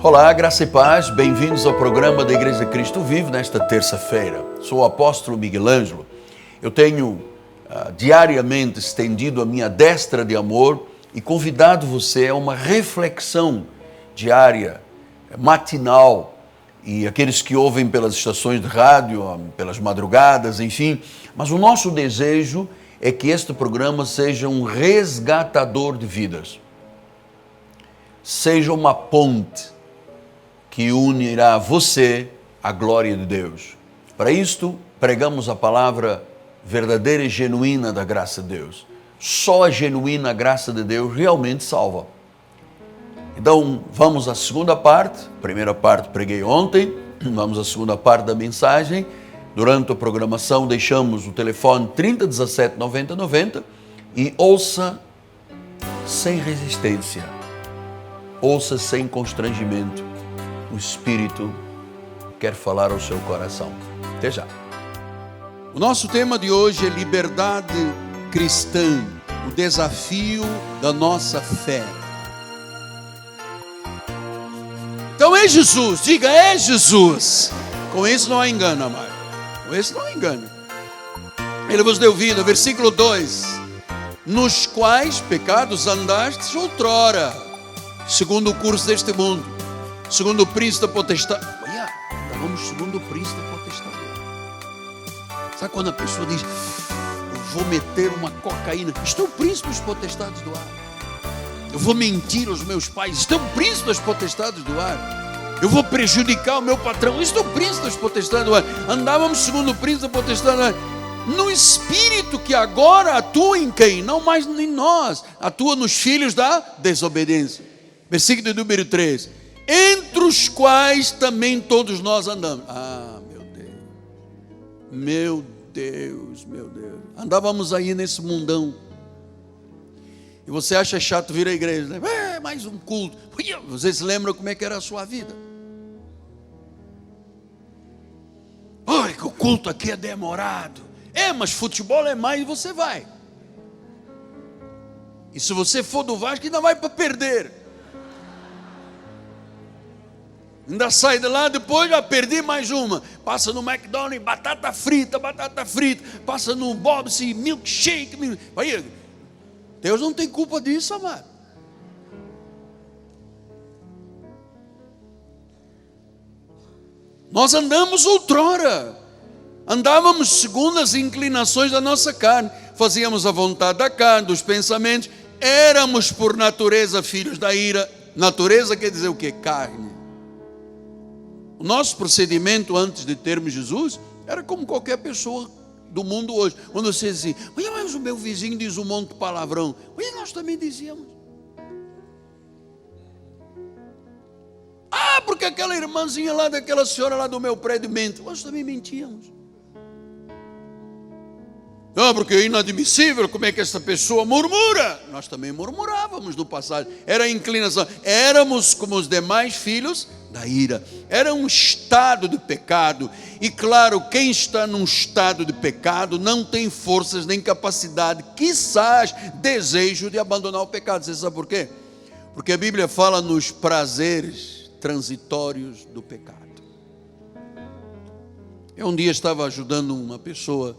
Olá, graça e paz, bem-vindos ao programa da Igreja Cristo Vive nesta terça-feira. Sou o apóstolo Miguel Ângelo. Eu tenho diariamente estendido a minha destra de amor e convidado você a uma reflexão diária, matinal, e aqueles que ouvem pelas estações de rádio, pelas madrugadas, enfim. Mas o nosso desejo é que este programa seja um resgatador de vidas, seja uma ponte que unirá você à glória de Deus. Para isto, pregamos a palavra verdadeira e genuína da graça de Deus. Só a genuína graça de Deus realmente salva. Então, vamos à segunda parte. A primeira parte preguei ontem, vamos à segunda parte da mensagem. Durante a programação, deixamos o telefone 3017 90 90 e ouça sem resistência, ouça sem constrangimento. O Espírito quer falar ao seu coração. Até já. O nosso tema de hoje é liberdade cristã, o desafio da nossa fé. Então é Jesus, diga é Jesus. Com isso não há engano, amado. Com isso não há engano. Ele vos deu vida, versículo 2. Nos quais pecados andastes outrora, segundo o curso deste mundo, segundo o príncipe da potestade. Olha, estávamos segundo o príncipe da potestade. Sabe quando a pessoa diz, eu vou meter uma cocaína, isto é o príncipe das potestades do ar. Eu vou mentir aos meus pais, isto é o príncipe das potestades do ar. Eu vou prejudicar o meu patrão, isto é o príncipe das potestades do ar. Andávamos segundo o príncipe da potestade do ar. No espírito que agora atua em quem? Não mais em nós, atua nos filhos da desobediência. Versículo número 3. Entre os quais também todos nós andamos. Ah, meu Deus. Meu Deus, meu Deus. Andávamos aí nesse mundão. E você acha chato vir à igreja, né? É, mais um culto. Vocês se lembram como é que era a sua vida? Ai, que o culto aqui é demorado. É, mas futebol é mais e você vai. E se você for do Vasco, ainda vai para perder. Ainda sai de lá, depois já perdi mais uma. Passa no McDonald's, batata frita. Passa no Bob's, milkshake. Aí, Deus não tem culpa disso, amado. Nós andamos outrora. Andávamos segundo as inclinações da nossa carne. Fazíamos a vontade da carne, dos pensamentos. Éramos por natureza filhos da ira. Natureza quer dizer o quê? Carne. O nosso procedimento antes de termos Jesus era como qualquer pessoa do mundo hoje. Quando você diz assim, mas o meu vizinho diz um monte de palavrão. Nós também dizíamos. Ah, porque aquela irmãzinha lá, daquela senhora lá do meu prédio mente. Nós também mentíamos. Ah, porque é inadmissível, como é que essa pessoa murmura? Nós também murmurávamos no passado. Era a inclinação. Éramos como os demais filhos da ira. Era um estado de pecado. E claro, quem está num estado de pecado não tem forças nem capacidade, quizás desejo de abandonar o pecado. Você sabe por quê? Porque a Bíblia fala nos prazeres transitórios do pecado. Eu um dia estava ajudando uma pessoa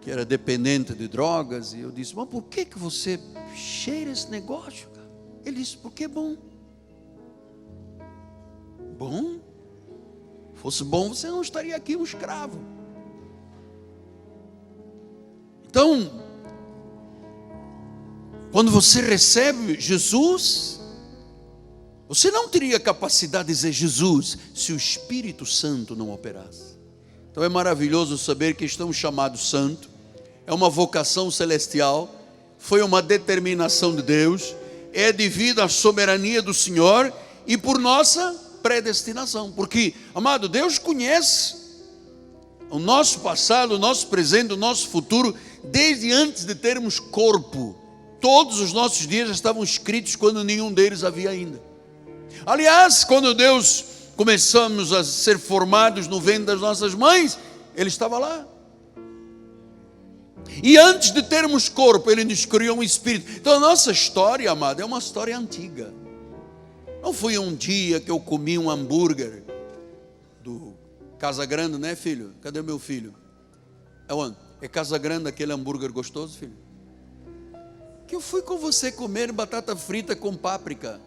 que era dependente de drogas, e eu disse, mas por que você cheira esse negócio, cara? Ele disse, porque é bom. Bom? Fosse bom, você não estaria aqui um escravo. Então, quando você recebe Jesus, você não teria capacidade de dizer Jesus, se o Espírito Santo não operasse. Então é maravilhoso saber que estamos chamados santos. É uma vocação celestial, foi uma determinação de Deus, é devido à soberania do Senhor e por nossa predestinação. Porque, amado, Deus conhece o nosso passado, o nosso presente, o nosso futuro, desde antes de termos corpo. Todos os nossos dias já estavam escritos quando nenhum deles havia ainda. Aliás, quando Deus começamos a ser formados no ventre das nossas mães, Ele estava lá. E antes de termos corpo, Ele nos criou um espírito. Então a nossa história, amado, é uma história antiga. Não foi um dia que eu comi um hambúrguer do Casa Grande, né, filho? Cadê o meu filho? É onde? É Casa Grande aquele hambúrguer gostoso, filho? Que eu fui com você comer batata frita com páprica.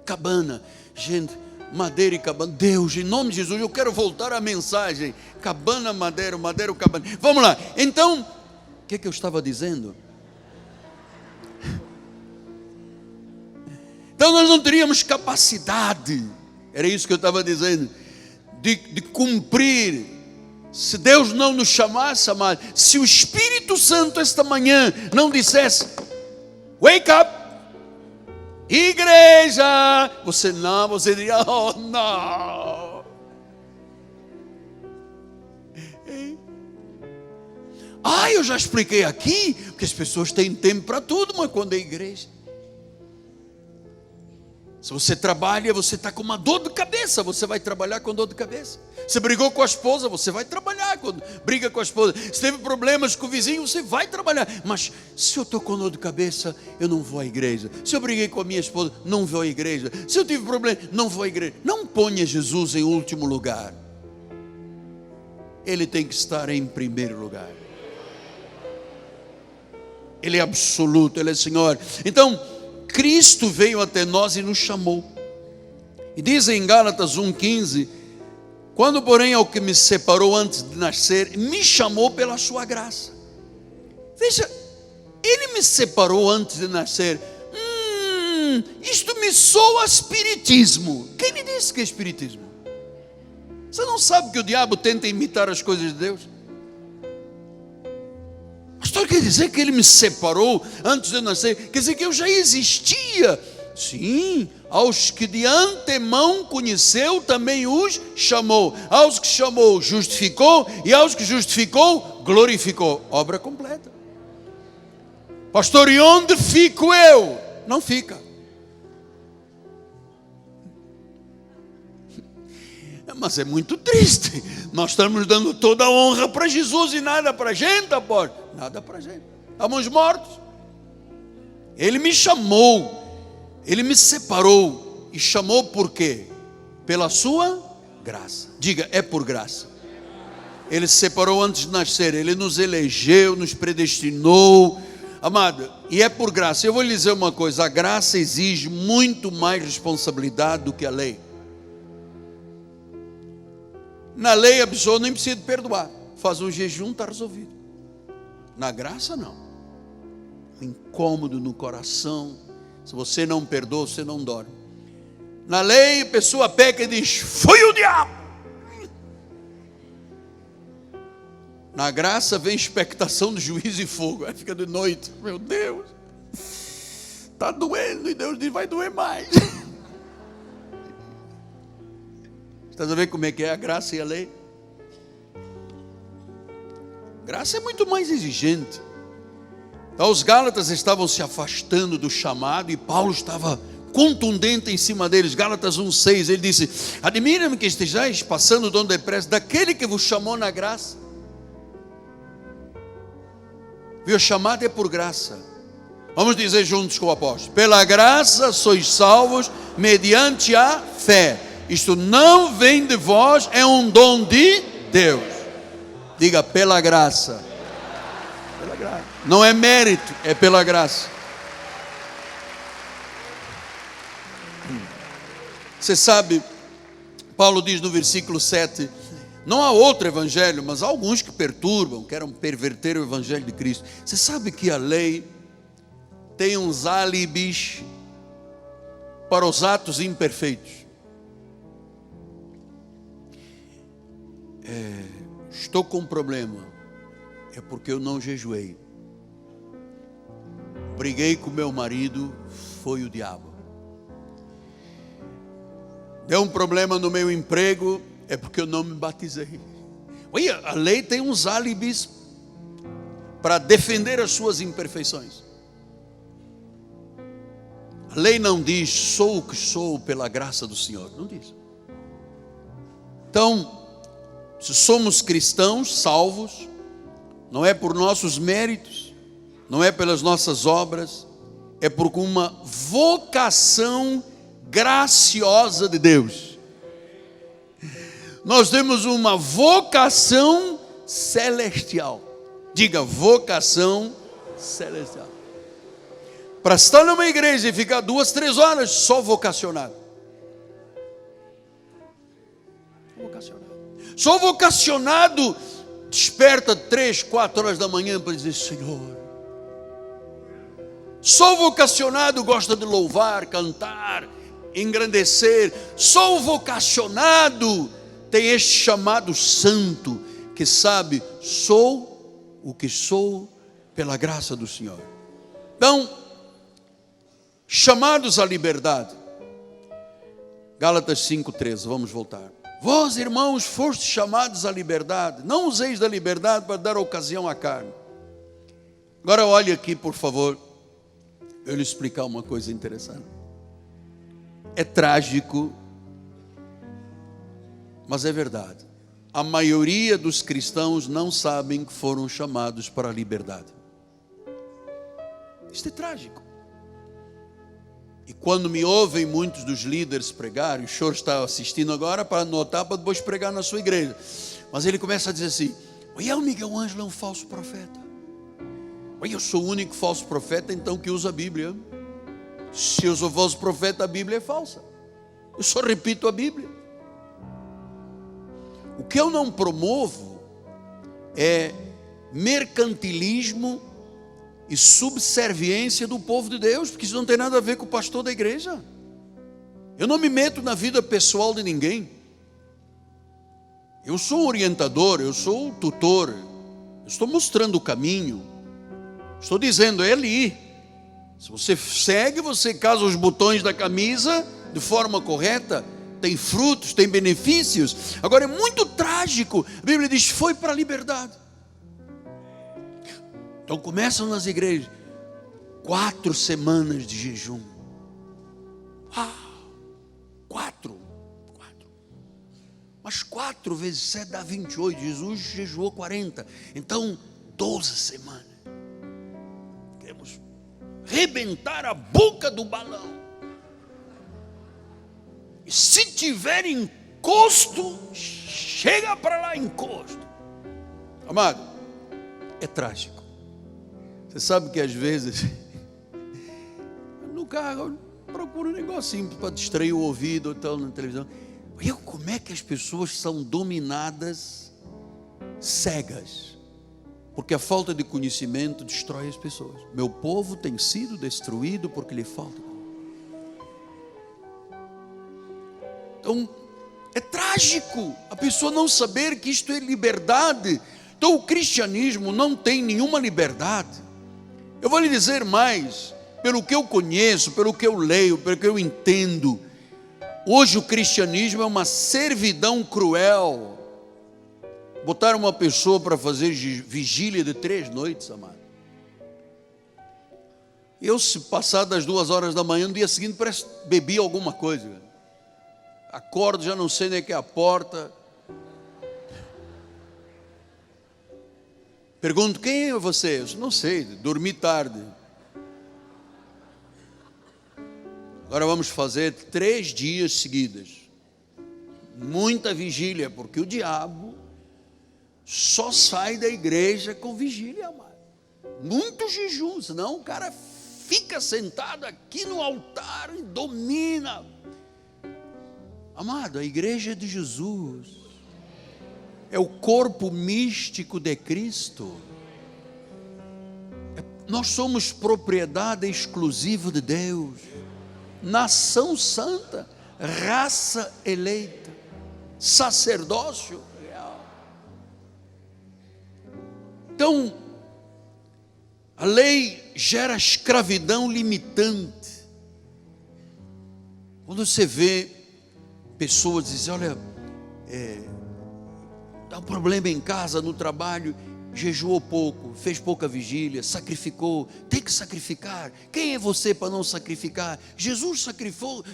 Cabana, gente, Madeira e Cabana. Deus, em nome de Jesus, eu quero voltar à mensagem. Cabana, Madeira, Madeira, Cabana. Vamos lá. Então, o que eu estava dizendo? Então nós não teríamos capacidade, era isso que eu estava dizendo, de cumprir, se Deus não nos chamasse, amado, se o Espírito Santo esta manhã não dissesse, wake up, igreja, você diria, oh não. Eu já expliquei aqui, que as pessoas têm tempo para tudo, mas quando é igreja, se você trabalha, você está com uma dor de cabeça, você vai trabalhar com dor de cabeça. Você brigou com a esposa, você vai trabalhar quando briga com a esposa. Se teve problemas com o vizinho, você vai trabalhar. Mas se eu estou com dor de cabeça, eu não vou à igreja. Se eu briguei com a minha esposa, não vou à igreja. Se eu tive problema, não vou à igreja. Não ponha Jesus em último lugar. Ele tem que estar em primeiro lugar. Ele é absoluto, Ele é Senhor. Então, Cristo veio até nós e nos chamou. E diz em Gálatas 1,15: quando porém ao que me separou antes de nascer, me chamou pela sua graça. Veja, Ele me separou antes de nascer. Isto me soa espiritismo. Quem lhe disse que é espiritismo? Você não sabe que o diabo tenta imitar as coisas de Deus? Pastor, quer dizer que Ele me separou antes de eu nascer? Quer dizer que eu já existia? Sim, aos que de antemão conheceu, também os chamou. Aos que chamou, justificou. E aos que justificou, glorificou. Obra completa. Pastor, e onde fico eu? Não fica. Mas é muito triste. Nós estamos dando toda a honra para Jesus e nada para a gente, apóstolo. Nada para a gente. Estamos mortos. Ele me chamou. Ele me separou. E chamou por quê? Pela sua graça. Diga, é por graça. Ele se separou antes de nascer. Ele nos elegeu, nos predestinou. Amado, e é por graça. Eu vou lhe dizer uma coisa. A graça exige muito mais responsabilidade do que a lei. Na lei a pessoa nem precisa de perdoar. Faz um jejum, está resolvido. Na graça não. Incômodo no coração. Se você não perdoa, você não dorme. Na lei a pessoa peca e diz, foi o diabo. Na graça vem expectação de juízo e fogo. Aí fica de noite, meu Deus, está doendo. E Deus diz, vai doer mais. Está a ver como é que é a graça e a lei? Graça é muito mais exigente. Então os Gálatas estavam se afastando do chamado e Paulo estava contundente em cima deles. Gálatas 1,6, ele disse, admira-me que estejais passando tão depressa daquele que vos chamou na graça. Viu, chamado é por graça. Vamos dizer juntos com o apóstolo, pela graça sois salvos mediante a fé. Isto não vem de vós, é um dom de Deus. Diga, pela graça. Pela graça. Não é mérito, é pela graça. Você sabe, Paulo diz no versículo 7, não há outro evangelho, mas há alguns que perturbam, querem perverter o evangelho de Cristo. Você sabe que a lei tem uns álibis para os atos imperfeitos. Estou com um problema, é porque eu não jejuei. Briguei com meu marido, foi o diabo. Deu um problema no meu emprego, é porque eu não me batizei. Olha, a lei tem uns álibis para defender as suas imperfeições. A lei não diz, sou o que sou pela graça do Senhor, não diz. Então, se somos cristãos salvos, não é por nossos méritos, não é pelas nossas obras, é por uma vocação graciosa de Deus. Nós temos uma vocação celestial. Diga, vocação celestial. Para estar numa igreja e ficar 2, 3 horas, só vocacionado. Só vocacionado desperta 3, 4 horas da manhã para dizer: Senhor. Só vocacionado gosta de louvar, cantar, engrandecer. Só o vocacionado tem este chamado santo, que sabe, sou o que sou pela graça do Senhor. Então, chamados à liberdade. Gálatas 5,13, vamos voltar. Vós, irmãos, fostes chamados à liberdade. Não useis da liberdade para dar ocasião à carne. Agora olhe aqui, por favor. Eu lhe explicar uma coisa interessante. É trágico, mas é verdade. A maioria dos cristãos não sabem que foram chamados para a liberdade. Isto é trágico. E quando me ouvem muitos dos líderes pregar, o senhor está assistindo agora para anotar, para depois pregar na sua igreja. Mas ele começa a dizer assim: olha, o Miguel Ângelo é um falso profeta. Olha, eu sou o único falso profeta então que usa a Bíblia. Se eu sou falso profeta, a Bíblia é falsa. Eu só repito a Bíblia. O que eu não promovo é mercantilismo e subserviência do povo de Deus, porque isso não tem nada a ver com o pastor da igreja. Eu não me meto na vida pessoal de ninguém. Eu sou um orientador, eu sou um tutor, eu estou mostrando o caminho, estou dizendo, é ali. Se você segue, você casa os botões da camisa de forma correta, tem frutos, tem benefícios. Agora é muito trágico, a Bíblia diz, foi para a liberdade. Então começam nas igrejas 4 semanas de jejum. 4. Mas 4 vezes 7 dá 28. Jesus jejuou 40. Então 12 semanas. Queremos rebentar a boca do balão. E se tiver encosto, chega para lá encosto. Amado, é trágico. Você sabe que às vezes no carro eu procuro um negócio simples para distrair o ouvido ou tal na televisão. E como é que as pessoas são dominadas, cegas? Porque a falta de conhecimento destrói as pessoas. Meu povo tem sido destruído porque lhe falta. Então, é trágico a pessoa não saber que isto é liberdade. Então, o cristianismo não tem nenhuma liberdade. Eu vou lhe dizer mais, pelo que eu conheço, pelo que eu leio, pelo que eu entendo. Hoje o cristianismo é uma servidão cruel. Botaram uma pessoa para fazer vigília de 3 noites, amado. Eu, se passar das 2 horas da manhã, no dia seguinte parece que bebi alguma coisa. Acordo, já não sei nem que é a porta. Pergunto, quem é você? Eu não sei, dormi tarde. Agora vamos fazer 3 dias seguidos. Muita vigília, porque o diabo só sai da igreja com vigília, amado. Muito jejum, senão o cara fica sentado aqui no altar e domina. Amado, a igreja é de Jesus. É o corpo místico de Cristo. Nós somos propriedade exclusiva de Deus. Nação santa, raça eleita, sacerdócio real. Então, a lei gera escravidão limitante. Quando você vê pessoas dizem, olha, dá um problema em casa, no trabalho, jejuou pouco, fez pouca vigília, sacrificou, tem que sacrificar. Quem é você para não sacrificar? Jesus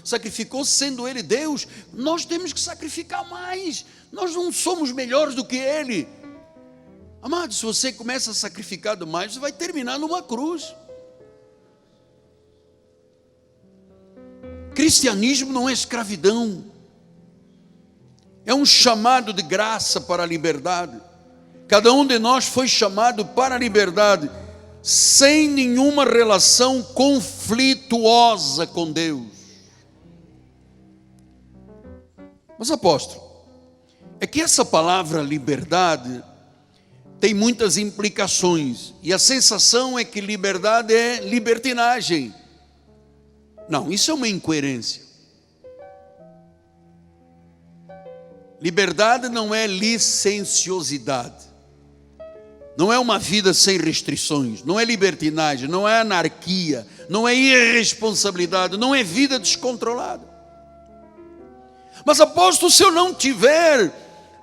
sacrificou sendo Ele Deus. Nós temos que sacrificar mais. Nós não somos melhores do que Ele. Amado, se você começa a sacrificar demais, você vai terminar numa cruz. cristianismo não é escravidão. É um chamado de graça para a liberdade. Cada um de nós foi chamado para a liberdade, sem nenhuma relação conflituosa com Deus. Mas, apóstolo, é que essa palavra liberdade tem muitas implicações, e a sensação é que liberdade é libertinagem. Não, isso é uma incoerência. Liberdade não é licenciosidade, não é uma vida sem restrições, não é libertinagem, não é anarquia, não é irresponsabilidade, não é vida descontrolada. Mas, apóstolo, se eu não tiver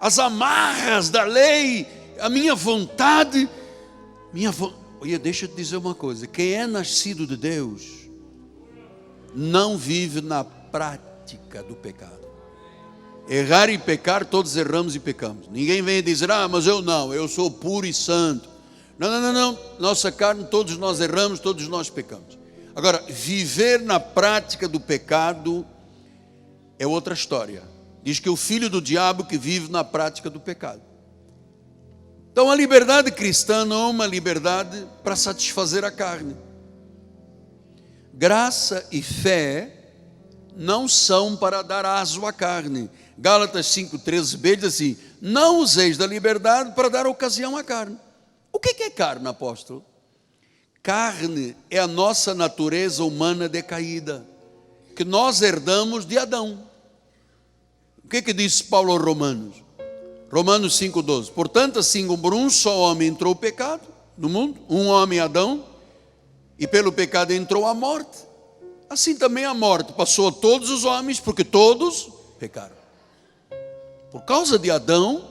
as amarras da lei, a minha vontade, olha, deixa eu te dizer uma coisa: quem é nascido de Deus não vive na prática do pecado. Errar e pecar, todos erramos e pecamos. Ninguém vem dizer, mas eu não, eu sou puro e santo. Não. Nossa carne, todos nós erramos, todos nós pecamos. Agora, viver na prática do pecado é outra história. Diz que o filho do diabo que vive na prática do pecado. Então a liberdade cristã não é uma liberdade para satisfazer a carne. Graça e fé não são para dar aso à carne. Gálatas 5,13b diz assim: não useis da liberdade para dar ocasião à carne. O que é carne, apóstolo? Carne é a nossa natureza humana decaída, que nós herdamos de Adão. O que disse Paulo aos Romanos? Romanos 5,12. Portanto, assim como por um só homem entrou o pecado no mundo, um homem, Adão, e pelo pecado entrou a morte, assim também a morte passou a todos os homens, porque todos pecaram. Por causa de Adão,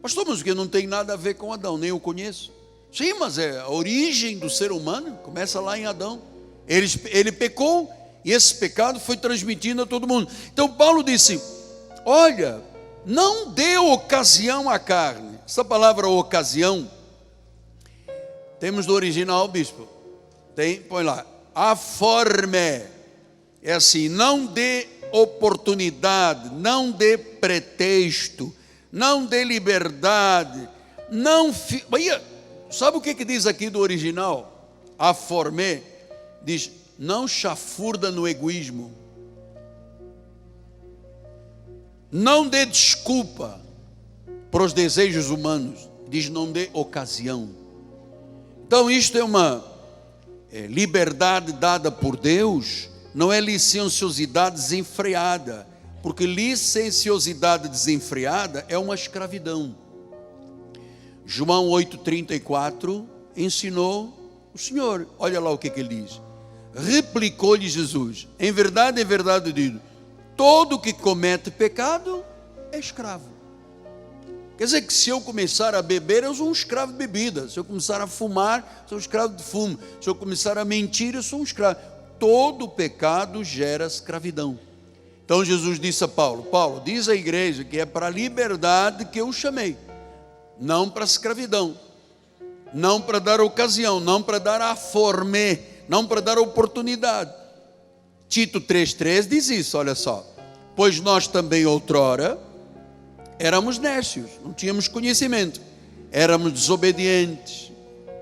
pastor, mas que não tem nada a ver com Adão, nem eu conheço. Sim, mas é a origem do ser humano, começa lá em Adão. Ele pecou, e esse pecado foi transmitido a todo mundo. Então Paulo disse, olha, não dê ocasião à carne. Essa palavra ocasião, temos do original, bispo, põe lá, aforme, é assim, não dê oportunidade, não dê pretexto, não dê liberdade, sabe o que diz aqui do original? Aforme, diz, não chafurda no egoísmo, não dê desculpa para os desejos humanos, diz, não dê ocasião. Então isto é uma liberdade dada por Deus, não é licenciosidade desenfreada, porque licenciosidade desenfreada é uma escravidão. João 8,34 ensinou o Senhor, olha lá o que ele diz. Replicou-lhe Jesus, em verdade eu digo, todo que comete pecado é escravo. Quer dizer que se eu começar a beber, eu sou um escravo de bebida. Se eu começar a fumar, sou um escravo de fumo. Se eu começar a mentir, eu sou um escravo. Todo pecado gera escravidão. Então Jesus disse a Paulo, Paulo, diz à igreja que é para a liberdade que eu o chamei, não para a escravidão, não para dar ocasião, não para dar aforme, não para dar oportunidade. Tito 3,3 diz isso, olha só. Pois nós também outrora éramos nécios, não tínhamos conhecimento, éramos desobedientes.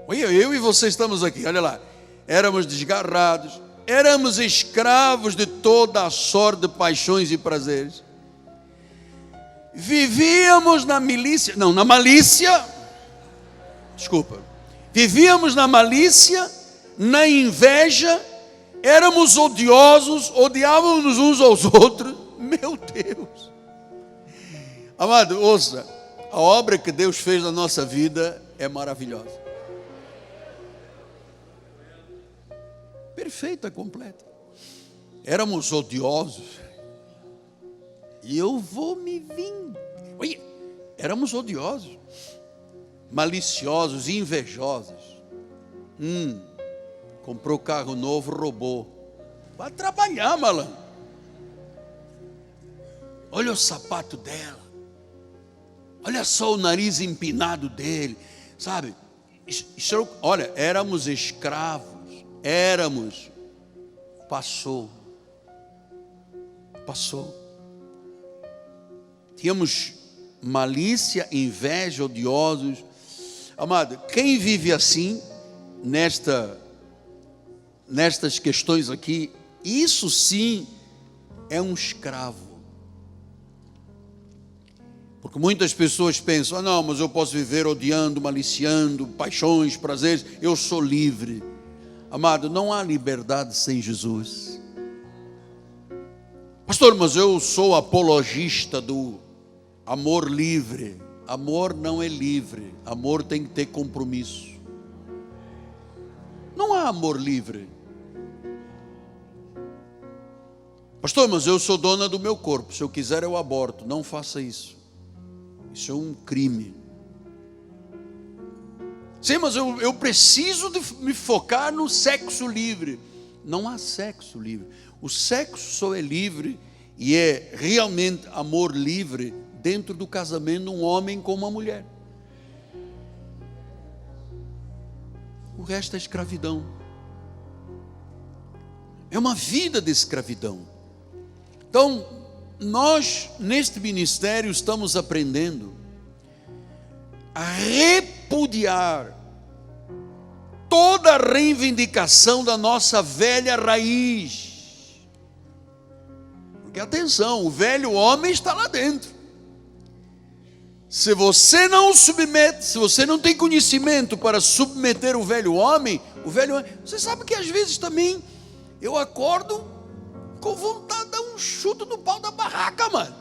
Olha, eu e você estamos aqui, olha lá. Éramos desgarrados, éramos escravos de toda a sorte de paixões e prazeres. Vivíamos na malícia, vivíamos na malícia, na inveja, éramos odiosos, odiávamos uns aos outros. Meu Deus! Amado, ouça, a obra que Deus fez na nossa vida é maravilhosa. Perfeita, completa. Éramos odiosos. E eu vou me vingar. Olha, éramos odiosos, maliciosos, invejosos. Comprou carro novo, roubou. Vai trabalhar, malandro. Olha o sapato dela. Olha só o nariz empinado dele. Sabe? Olha, éramos escravos. Passou. Passou. Tínhamos malícia, inveja, odiosos. Amado, quem vive assim, nestas questões aqui, isso sim é um escravo. Porque muitas pessoas pensam, não, mas eu posso viver odiando, maliciando, paixões, prazeres, eu sou livre. Amado, não há liberdade sem Jesus. Pastor, mas eu sou apologista do amor livre. Amor não é livre, amor tem que ter compromisso. Não há amor livre. Pastor, mas eu sou dona do meu corpo, se eu quiser eu aborto. Não faça isso. Isso é um crime. Sim, mas eu preciso de me focar no sexo livre. Não há sexo livre. O sexo só é livre e é realmente amor livre dentro do casamento, um homem com uma mulher. O resto é escravidão. É uma vida de escravidão. Então, nós, neste ministério, estamos aprendendo a repudiar toda a reivindicação da nossa velha raiz. Porque atenção, o velho homem está lá dentro. Se você não submete, se você não tem conhecimento para submeter o velho homem, você sabe que às vezes também eu acordo com vontade de dar um chute no pau da barraca, mano.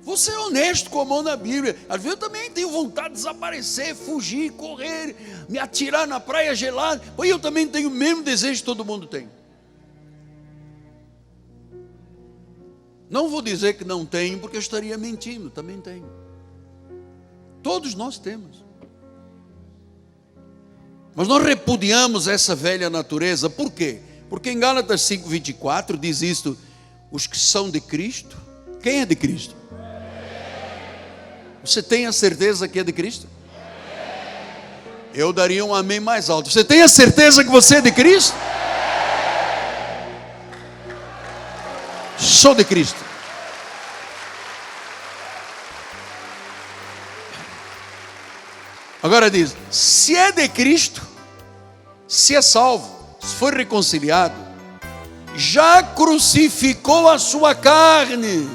Vou ser honesto com a mão na Bíblia. Às vezes eu também tenho vontade de desaparecer, fugir, correr, me atirar na praia gelada. Pois eu também tenho o mesmo desejo que todo mundo tem. Não vou dizer que não tenho, porque eu estaria mentindo, também tenho. Todos nós temos. Mas nós repudiamos essa velha natureza, por quê? Porque em Gálatas 5:24 diz isto: os que são de Cristo. Quem é de Cristo? Você tem a certeza que é de Cristo? Eu daria um amém mais alto. Você tem a certeza que você é de Cristo? Sou de Cristo. Agora diz, se é de Cristo, se é salvo, se foi reconciliado, já crucificou a sua carne,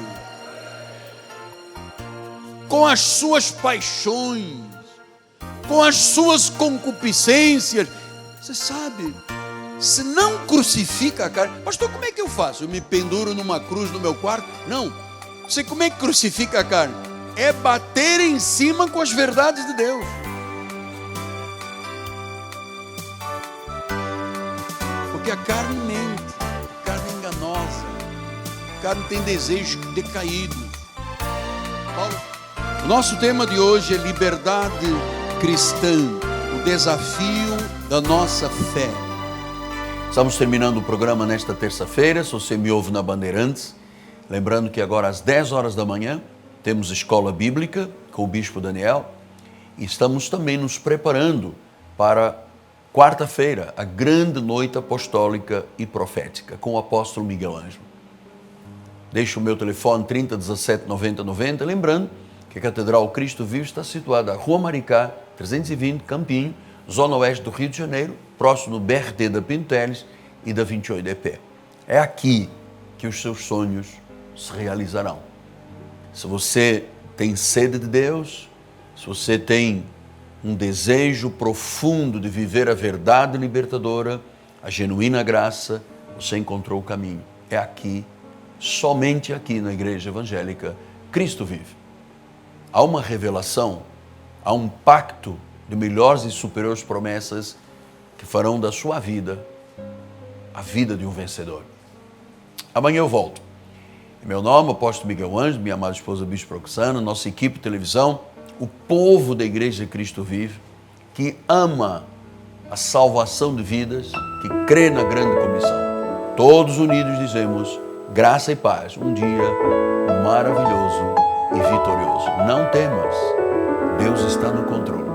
com as suas paixões, com as suas concupiscências. Você sabe, se não crucifica a carne, pastor, como é que eu faço? Eu me penduro numa cruz no meu quarto? Não, você como é que crucifica a carne? É bater em cima com as verdades de Deus. Porque a carne mente, a carne é enganosa, a carne tem desejos decaídos. O nosso tema de hoje é liberdade cristã, o desafio da nossa fé. Estamos terminando o programa nesta terça-feira, se você me ouve na Bandeirantes, lembrando que agora às 10 horas da manhã temos escola bíblica com o Bispo Daniel e estamos também nos preparando para quarta-feira, a grande noite apostólica e profética com o apóstolo Miguel Ângelo. Deixo o meu telefone 30 17 90 90, lembrando que a Catedral Cristo Vive está situada na Rua Maricá, 320, Campinho, zona oeste do Rio de Janeiro, próximo do BRT da Pinto Teles e da 28DP. É aqui que os seus sonhos se realizarão. Se você tem sede de Deus, se você tem um desejo profundo de viver a verdade libertadora, a genuína graça, você encontrou o caminho. É aqui, somente aqui na Igreja Evangélica Cristo Vive. Há uma revelação, há um pacto de melhores e superiores promessas que farão da sua vida a vida de um vencedor. Amanhã eu volto. Meu nome é Apóstolo Miguel Ângelo, minha amada esposa Bispo Roxana, nossa equipe de televisão, o povo da Igreja Cristo Vive, que ama a salvação de vidas, que crê na grande comissão. Todos unidos dizemos, graça e paz, um dia maravilhoso e vitorioso. Não temas, Deus está no controle.